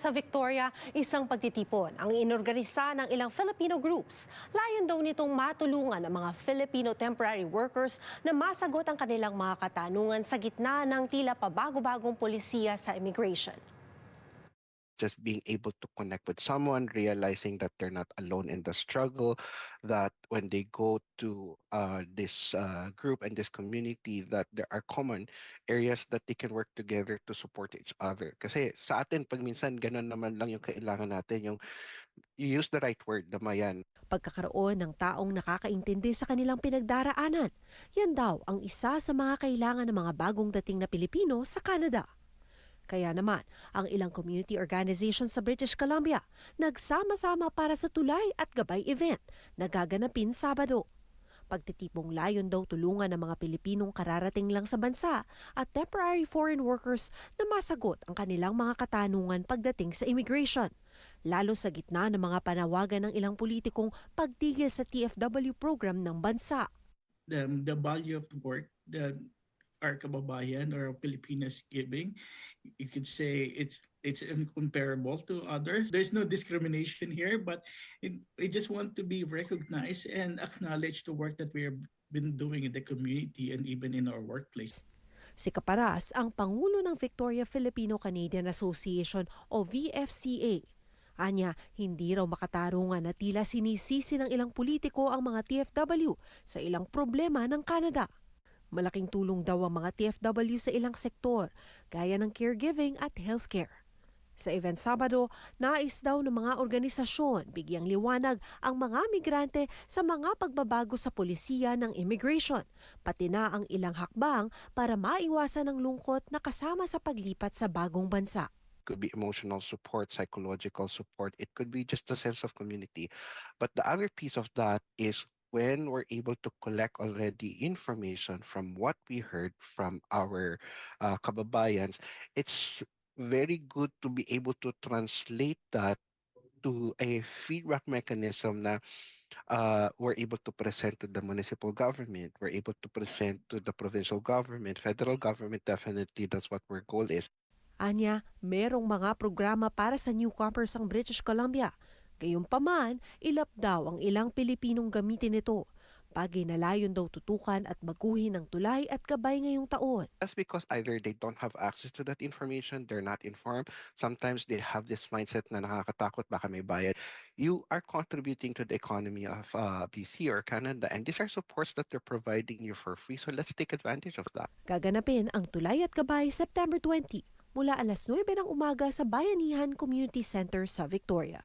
Sa Victoria, isang pagtitipon ang inorganisa ng ilang Filipino groups. Layon daw nitong matulungan ang mga Filipino temporary workers na masagot ang kanilang mga katanungan sa gitna ng tila pabago-bagong polisiya sa immigration. Just being able to connect with someone, realizing that they're not alone in the struggle, that when they go to this group and this community, that there are common areas that they can work together to support each other. Kasi sa atin, pag minsan, ganun naman lang yung kailangan natin, yung you use the right word, damayan. Pagkakaroon ng taong nakakaintindi sa kanilang pinagdaraanan. Yan daw ang isa sa mga kailangan ng mga bagong dating na Pilipino sa Canada. Kaya naman, ang ilang community organizations sa British Columbia nagsama-sama para sa tulay at gabay event na gaganapin Sabado. Pagtitipong layon daw tulungan ng mga Pilipinong kararating lang sa bansa at temporary foreign workers na masagot ang kanilang mga katanungan pagdating sa immigration, lalo sa gitna ng mga panawagan ng ilang politikong pagtigil sa TFW program ng bansa. The value of work that our kababayan or Filipinas giving, you could say it's incomparable to others. There's no discrimination here, but we just want to be recognized and acknowledge the work that we have been doing in the community and even in our workplace. Si Caparas ang Pangulo ng Victoria Filipino-Canadian Association o VFCA. Anya, hindi raw makatarungan na tila sinisisi ng ilang politiko ang mga TFW sa ilang problema ng Canada. Malaking tulong daw ang mga TFW sa ilang sektor, gaya ng caregiving at healthcare. Sa event Sabado, nais daw ng mga organisasyon bigyang liwanag ang mga migrante sa mga pagbabago sa polisiya ng immigration, pati na ang ilang hakbang para maiwasan ang lungkot na kasama sa paglipat sa bagong bansa. Could be emotional support, psychological support. It could be just a sense of community. But the other piece of that is when we're able to collect already information from what we heard from our kababayans, it's very good to be able to translate that to a feedback mechanism na we're able to present to the municipal government, we're able to present to the provincial government, federal government, definitely that's what our goal is. Anya, merong mga programa para sa newcomers ang British Columbia. Gayunpaman, ilap daw ang ilang Pilipinong gamitin ito. Bagay na layon daw tutukan at baguhin ng tulay at gabay ngayong taon. That's because either they don't have access to that information, they're not informed. Sometimes they have this mindset na nakakatakot, baka may bayad. You are contributing to the economy of BC or Canada, and these are supports that they're providing you for free. So let's take advantage of that. Gaganapin ang tulay at gabay September 20 mula alas 9 ng umaga sa Bayanihan Community Center sa Victoria.